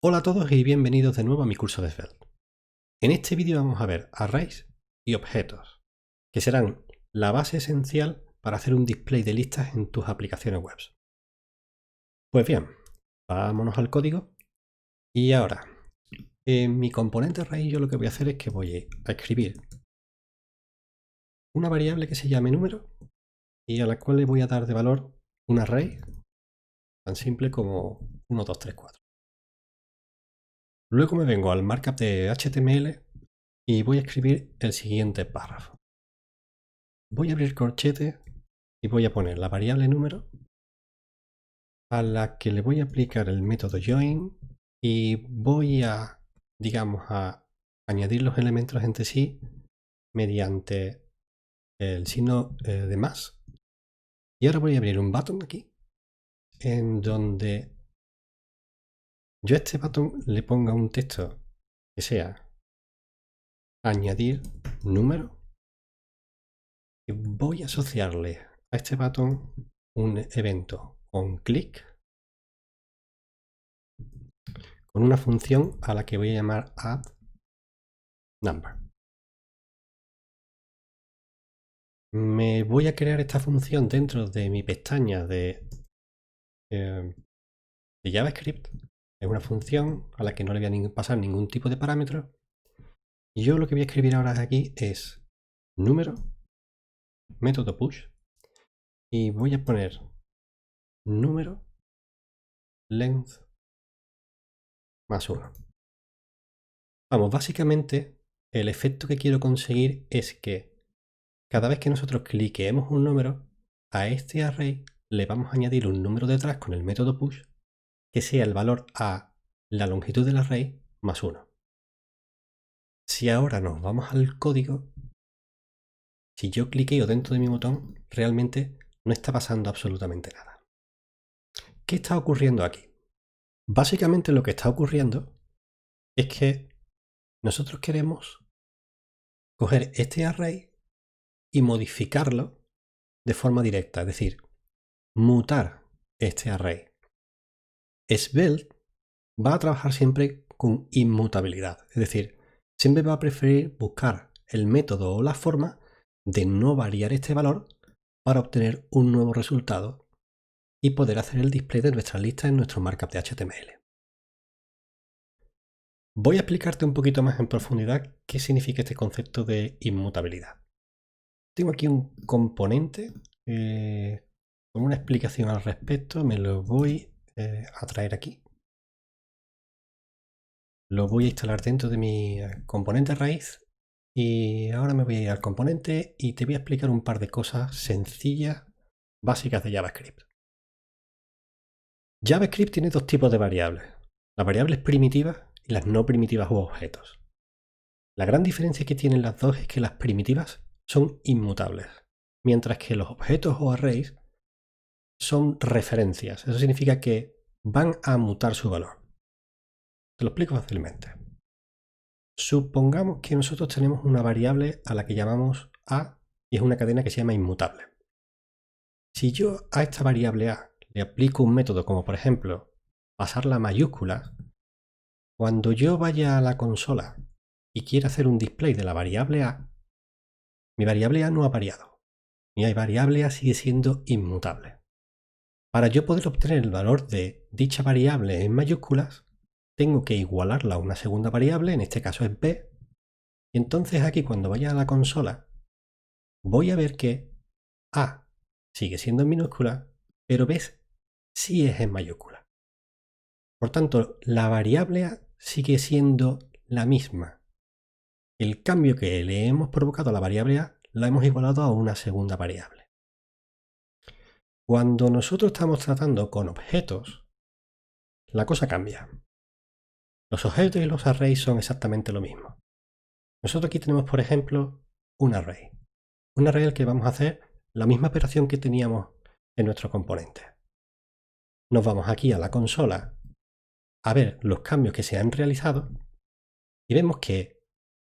Hola a todos y bienvenidos de nuevo a mi curso de Svelte. En este vídeo vamos a ver arrays y objetos, que serán la base esencial para hacer un display de listas en tus aplicaciones web. Pues bien, vámonos al código y ahora, en mi componente array yo lo que voy a hacer es que voy a escribir una variable que se llame número y a la cual le voy a dar de valor un array tan simple como 1, 2, 3, 4. Luego me vengo al markup de HTML y voy a escribir el siguiente párrafo. Voy a abrir corchete y voy a poner la variable número a la que le voy a aplicar el método join y voy a, digamos, a añadir los elementos entre sí mediante el signo de más. Y ahora voy a abrir un button aquí en donde yo a este button le ponga un texto que sea añadir número y voy a asociarle a este button un evento con click con una función a la que voy a llamar addNumber. Me voy a crear esta función dentro de mi pestaña de JavaScript. Es una función a la que no le voy a pasar ningún tipo de parámetro. Y yo lo que voy a escribir ahora aquí es número, método push, y voy a poner número length más 1. Vamos, básicamente el efecto que quiero conseguir es que cada vez que nosotros cliqueemos un número, a este array le vamos a añadir un número detrás con el método push que sea el valor a la longitud del array más 1. Si ahora nos vamos al código, si yo cliqueo dentro de mi botón, realmente no está pasando absolutamente nada. ¿Qué está ocurriendo aquí? Básicamente lo que está ocurriendo es que nosotros queremos coger este array y modificarlo de forma directa, es decir, mutar este array. Svelte va a trabajar siempre con inmutabilidad, es decir, siempre va a preferir buscar el método o la forma de no variar este valor para obtener un nuevo resultado y poder hacer el display de nuestra lista en nuestro markup de HTML. Voy a explicarte un poquito más en profundidad qué significa este concepto de inmutabilidad. Tengo aquí un componente con una explicación al respecto, me lo voy a traer aquí. Lo voy a instalar dentro de mi componente raíz y ahora me voy a ir al componente y te voy a explicar un par de cosas sencillas, básicas de JavaScript. JavaScript tiene dos tipos de variables, las variables primitivas y las no primitivas u objetos. La gran diferencia que tienen las dos es que las primitivas son inmutables, mientras que los objetos o arrays son referencias. Eso significa que van a mutar su valor. Te lo explico fácilmente. Supongamos que nosotros tenemos una variable a la que llamamos a y es una cadena que se llama inmutable. Si yo a esta variable a le aplico un método como por ejemplo pasarla a mayúsculas, cuando yo vaya a la consola y quiera hacer un display de la variable a, mi variable a no ha variado. Mi variable a sigue siendo inmutable. Para yo poder obtener el valor de dicha variable en mayúsculas, tengo que igualarla a una segunda variable, en este caso es b, y entonces aquí cuando vaya a la consola voy a ver que a sigue siendo en minúscula, pero b sí es en mayúscula. Por tanto, la variable a sigue siendo la misma. El cambio que le hemos provocado a la variable a la hemos igualado a una segunda variable. Cuando nosotros estamos tratando con objetos, la cosa cambia. Los objetos y los arrays son exactamente lo mismo. Nosotros aquí tenemos, por ejemplo, un array. Un array al que vamos a hacer la misma operación que teníamos en nuestro componente. Nos vamos aquí a la consola a ver los cambios que se han realizado y vemos que,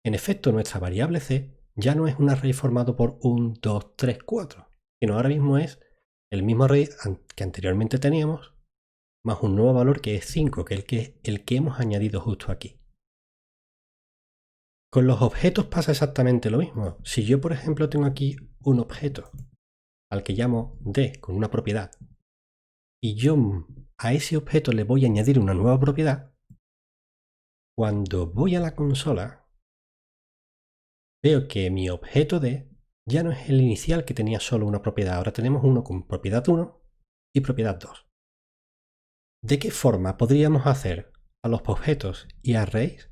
en efecto, nuestra variable c ya no es un array formado por 1, 2, 3, 4, sino ahora mismo es el mismo array que anteriormente teníamos, más un nuevo valor que es 5, que es el que hemos añadido justo aquí. Con los objetos pasa exactamente lo mismo. Si yo, por ejemplo, tengo aquí un objeto al que llamo D con una propiedad y yo a ese objeto le voy a añadir una nueva propiedad, cuando voy a la consola veo que mi objeto D ya no es el inicial que tenía solo una propiedad. Ahora tenemos uno con propiedad 1 y propiedad 2. ¿De qué forma podríamos hacer a los objetos y arrays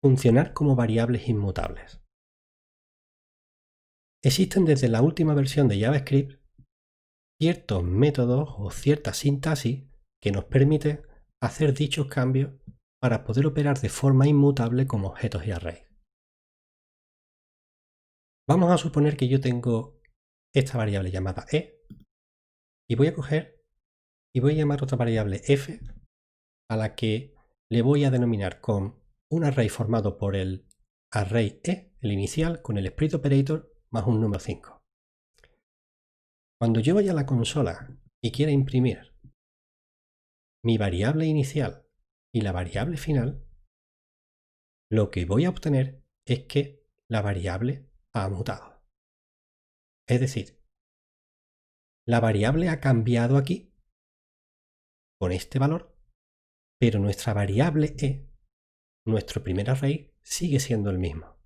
funcionar como variables inmutables? Existen desde la última versión de JavaScript ciertos métodos o cierta sintaxis que nos permite hacer dichos cambios para poder operar de forma inmutable con objetos y arrays. Vamos a suponer que yo tengo esta variable llamada e y voy a coger y voy a llamar otra variable f a la que le voy a denominar con un array formado por el array e, el inicial, con el split operator más un número 5. Cuando yo vaya a la consola y quiera imprimir mi variable inicial y la variable final, lo que voy a obtener es que la variable ha mutado. Es decir, la variable ha cambiado aquí con este valor, pero nuestra variable e, nuestro primer array, sigue siendo el mismo.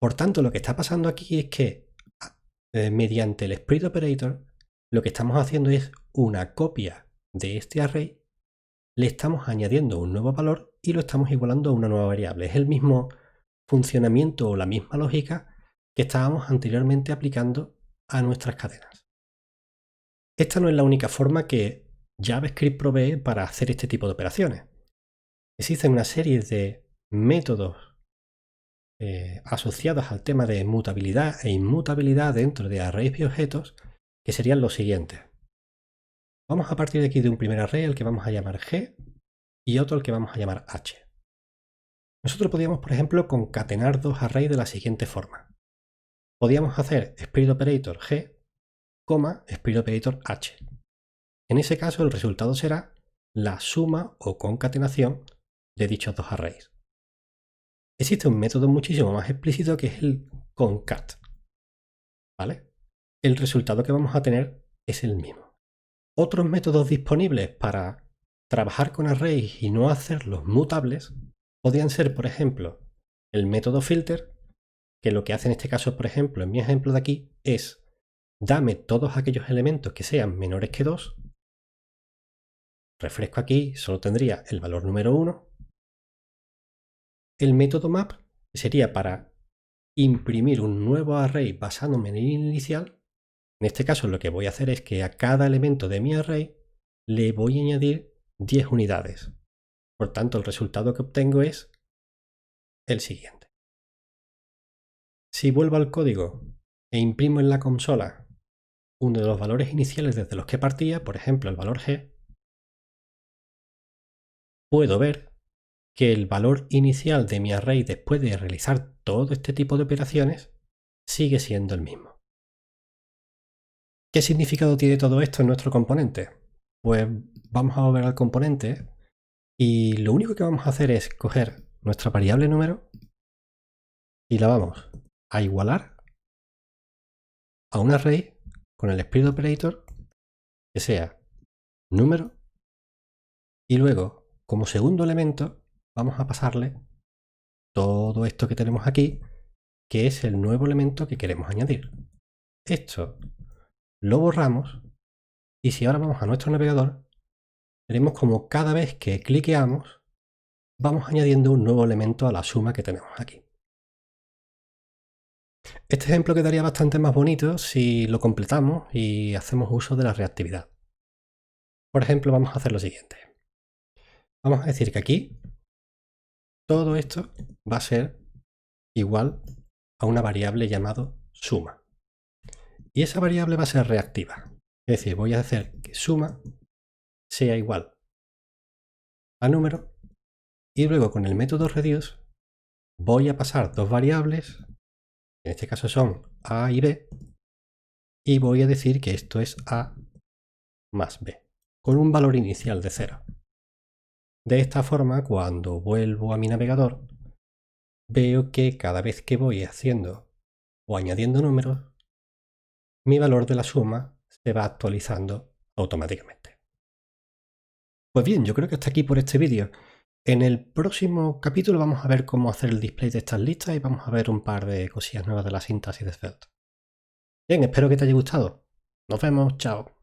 Por tanto, lo que está pasando aquí es que mediante el split operator lo que estamos haciendo es una copia de este array, le estamos añadiendo un nuevo valor y lo estamos igualando a una nueva variable. Es el mismo funcionamiento o la misma lógica que estábamos anteriormente aplicando a nuestras cadenas. Esta no es la única forma que JavaScript provee para hacer este tipo de operaciones. Existen una serie de métodos asociados al tema de mutabilidad e inmutabilidad dentro de arrays y objetos, que serían los siguientes. Vamos a partir de aquí de un primer array al que vamos a llamar G y otro al que vamos a llamar H. Nosotros podríamos, por ejemplo, concatenar dos arrays de la siguiente forma. Podríamos hacer split operator G, split operator H. En ese caso el resultado será la suma o concatenación de dichos dos arrays. Existe un método muchísimo más explícito que es el concat. ¿Vale? El resultado que vamos a tener es el mismo. Otros métodos disponibles para trabajar con arrays y no hacerlos mutables podrían ser, por ejemplo, el método filter, que lo que hace en este caso, por ejemplo, en mi ejemplo de aquí, es dame todos aquellos elementos que sean menores que 2. Refresco aquí, solo tendría el valor número 1. El método map, que sería para imprimir un nuevo array basándome en el inicial. En este caso lo que voy a hacer es que a cada elemento de mi array le voy a añadir 10 unidades. Por tanto, el resultado que obtengo es el siguiente. Si vuelvo al código e imprimo en la consola uno de los valores iniciales desde los que partía, por ejemplo el valor G, puedo ver que el valor inicial de mi array después de realizar todo este tipo de operaciones sigue siendo el mismo. ¿Qué significado tiene todo esto en nuestro componente? Pues vamos a volver al componente y lo único que vamos a hacer es coger nuestra variable número y la vamos a igualar a un array con el split operator que sea número y luego como segundo elemento vamos a pasarle todo esto que tenemos aquí, que es el nuevo elemento que queremos añadir. Esto lo borramos y si ahora vamos a nuestro navegador, veremos como cada vez que cliqueamos vamos añadiendo un nuevo elemento a la suma que tenemos aquí. Este ejemplo quedaría bastante más bonito si lo completamos y hacemos uso de la reactividad. Por ejemplo, vamos a hacer lo siguiente. Vamos a decir que aquí todo esto va a ser igual a una variable llamada suma. Y esa variable va a ser reactiva. Es decir, voy a hacer que suma sea igual a número y luego con el método reduce voy a pasar dos variables, en este caso son a y b, y voy a decir que esto es a más b, con un valor inicial de 0. De esta forma, cuando vuelvo a mi navegador, veo que cada vez que voy haciendo o añadiendo números, mi valor de la suma se va actualizando automáticamente. Pues bien, yo creo que hasta aquí por este vídeo. En el próximo capítulo vamos a ver cómo hacer el display de estas listas y vamos a ver un par de cosillas nuevas de la sintaxis de Svelte. Bien, espero que te haya gustado. Nos vemos, chao.